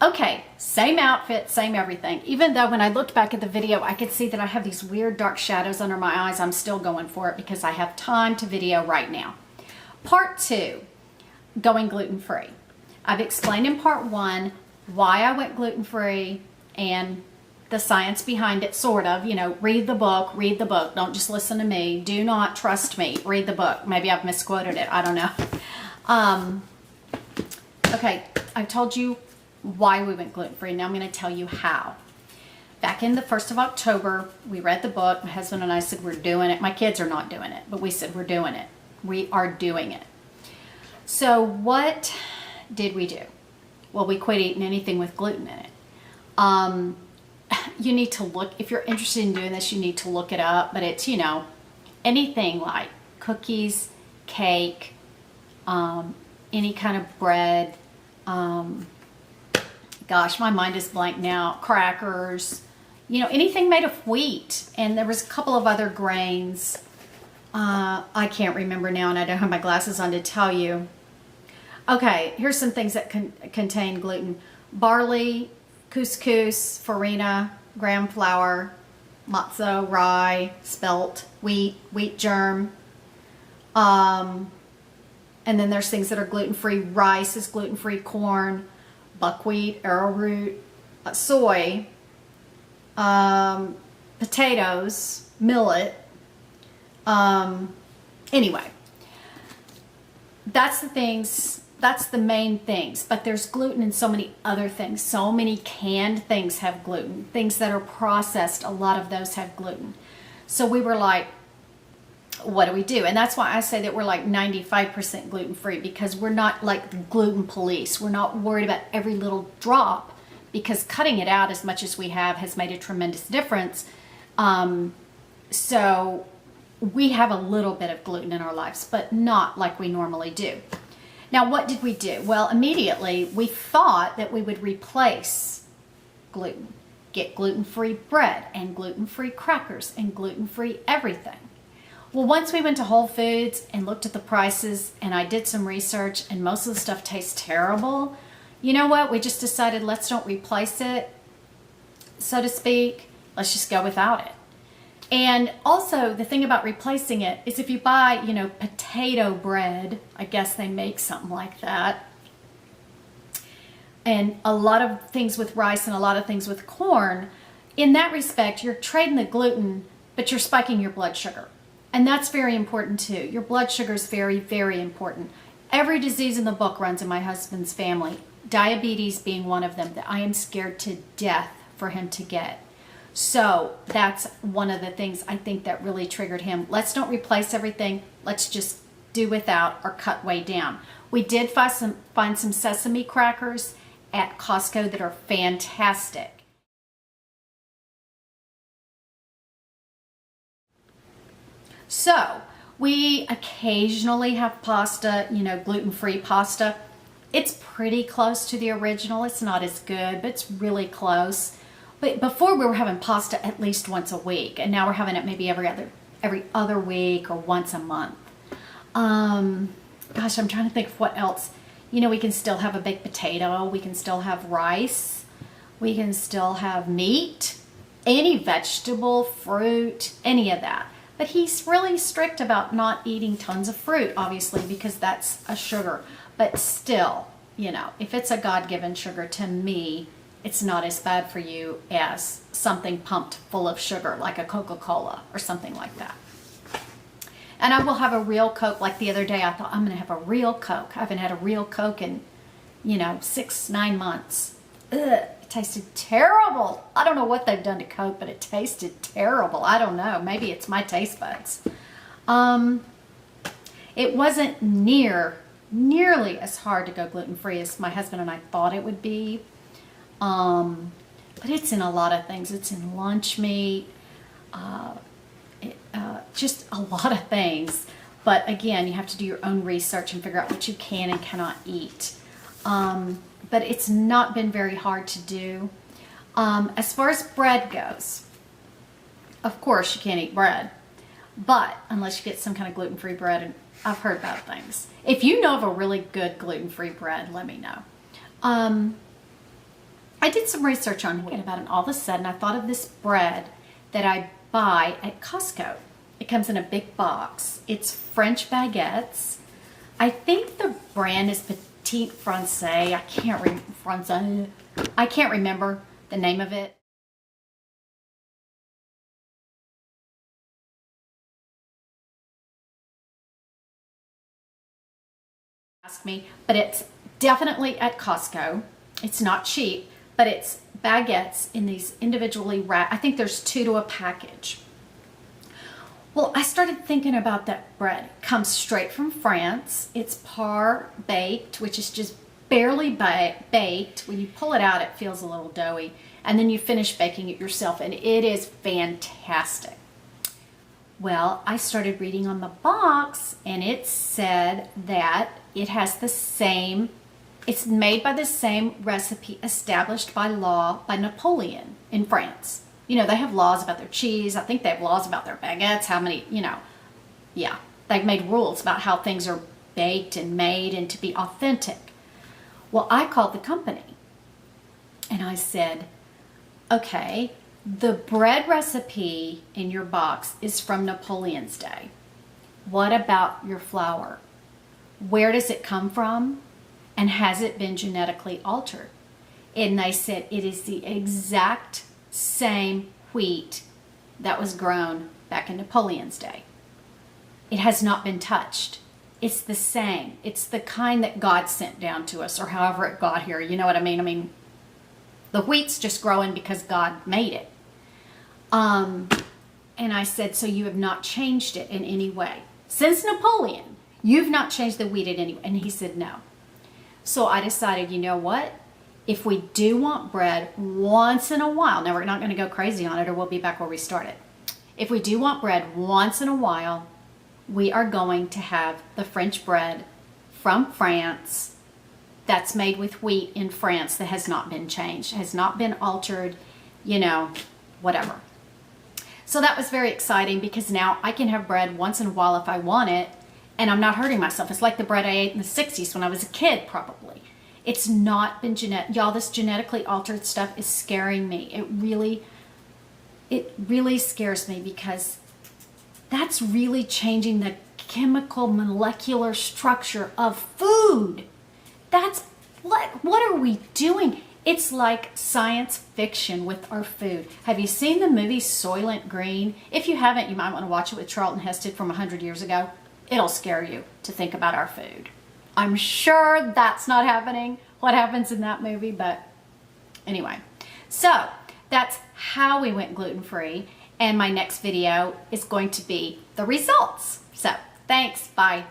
Okay, same outfit, same everything. Even though when I looked back at the video, I could see that I have these weird dark shadows under my eyes, I'm still going for it because I have time to video right now. Part 2, going gluten-free. I've explained in part 1 why I went gluten-free and the science behind it, sort of. You know, read the book, don't just listen to me. Do not trust me, read the book. Maybe I've misquoted it, I don't know. Okay, I've told you why we went gluten-free. Now I'm going to tell you how. Back in the 1st of October, we read the book. My husband and I said, we're doing it. My kids are not doing it, but we said, we're doing it. We are doing it. So what did we do? Well, we quit eating anything with gluten in it. You need to look, if you're interested in doing this, you need to look it up, but it's, you know, anything like cookies, cake, any kind of bread, gosh, my mind is blank now, crackers, you know, anything made of wheat. And there was a couple of other grains. I can't remember now, and I don't have my glasses on to tell you. Okay, here's some things that contain gluten. Barley, couscous, farina, gram flour, matzo, rye, spelt, wheat germ. And then there's things that are gluten-free. Rice is gluten-free, corn, buckwheat, arrowroot, soy, potatoes, millet. Anyway, that's the things, that's the main things, but there's gluten in so many other things. So many canned things have gluten. Things that are processed, a lot of those have gluten. So we were like, what do we do? And that's why I say that we're like 95% gluten-free, because we're not like the gluten police. We're not worried about every little drop, because cutting it out as much as we have has made a tremendous difference. So we have a little bit of gluten in our lives, but not like we normally do. Now, what did we do? Well, immediately we thought that we would replace gluten. Get gluten-free bread and gluten-free crackers and gluten-free everything. Well, once we went to Whole Foods and looked at the prices, and I did some research, and most of the stuff tastes terrible, you know what? We just decided, let's don't replace it, so to speak. Let's just go without it. And also, the thing about replacing it is if you buy, you know, potato bread, I guess they make something like that, and a lot of things with rice and a lot of things with corn, in that respect, you're trading the gluten, but you're spiking your blood sugar. And that's very important too. Your blood sugar is very, very important. Every disease in the book runs in my husband's family, diabetes being one of them that I am scared to death for him to get. So that's one of the things I think that really triggered him. Let's don't replace everything. Let's just do without or cut way down. We did find some sesame crackers at Costco that are fantastic. So we occasionally have pasta, you know, gluten-free pasta. It's pretty close to the original. It's not as good, but it's really close. But before we were having pasta at least once a week, and now we're having it maybe every other week or once a month. Gosh, I'm trying to think of what else. You know, we can still have a baked potato. We can still have rice. We can still have meat, any vegetable, fruit, any of that. But he's really strict about not eating tons of fruit, obviously, because that's a sugar. But still, you know, if it's a God-given sugar, to me, it's not as bad for you as something pumped full of sugar, like a Coca-Cola or something like that. And I will have a real Coke. Like the other day, I thought, I'm going to have a real Coke. I haven't had a real Coke in, you know, 6-9 months. Ugh, it tasted terrible. I don't know what they've done to Coke, but it tasted terrible. I don't know. Maybe it's my taste buds. It wasn't nearly as hard to go gluten-free as my husband and I thought it would be. But it's in a lot of things. It's in lunch meat, just a lot of things. But again, you have to do your own research and figure out what you can and cannot eat. But it's not been very hard to do. As far as bread goes, of course you can't eat bread, but unless you get some kind of gluten-free bread, and I've heard bad things. If you know of a really good gluten-free bread, let me know. I did some research on wheat about it, and all of a sudden I thought of this bread that I buy at Costco. It comes in a big box. It's French baguettes. I think the brand is Petit Francais. I can't remember the name of it. Ask me, but it's definitely at Costco. It's not cheap, but it's baguettes in these individually wrapped. I think there's 2 to a package. Well, I started thinking about that bread. It comes straight from France. It's par baked, which is just barely baked. When you pull it out, it feels a little doughy. And then you finish baking it yourself, and it is fantastic. Well, I started reading on the box, and it said that it has the same, it's made by the same recipe established by law by Napoleon in France. You know, they have laws about their cheese. I think they have laws about their baguettes, how many, yeah. They've made rules about how things are baked and made and to be authentic. Well, I called the company, and I said, okay, the bread recipe in your box is from Napoleon's day. What about your flour? Where does it come from? And has it been genetically altered? And they said it is the exact same wheat that was grown back in Napoleon's day. It has not been touched. It's the same. It's the kind that God sent down to us, or however it got here. You know what I mean? I mean, the wheat's just growing because God made it. And I said, so you have not changed it in any way. Since Napoleon, you've not changed the wheat in any way. And he said, no. So I decided, you know what? If we do want bread once in a while, now we're not going to go crazy on it or we'll be back where we started. If we do want bread once in a while, we are going to have the French bread from France that's made with wheat in France that has not been changed, has not been altered, whatever. So that was very exciting because now I can have bread once in a while if I want it, and I'm not hurting myself. It's like the bread I ate in the 60s when I was a kid, probably. It's not been y'all, this genetically altered stuff is scaring me. It really scares me because that's really changing the chemical molecular structure of food. That's what are we doing? It's like science fiction with our food. Have you seen the movie Soylent Green? If you haven't, you might want to watch it with Charlton Heston from 100 years ago. It'll scare you to think about our food. I'm sure that's not happening, what happens in that movie, but anyway. So that's how we went gluten-free, and my next video is going to be the results. So thanks, bye.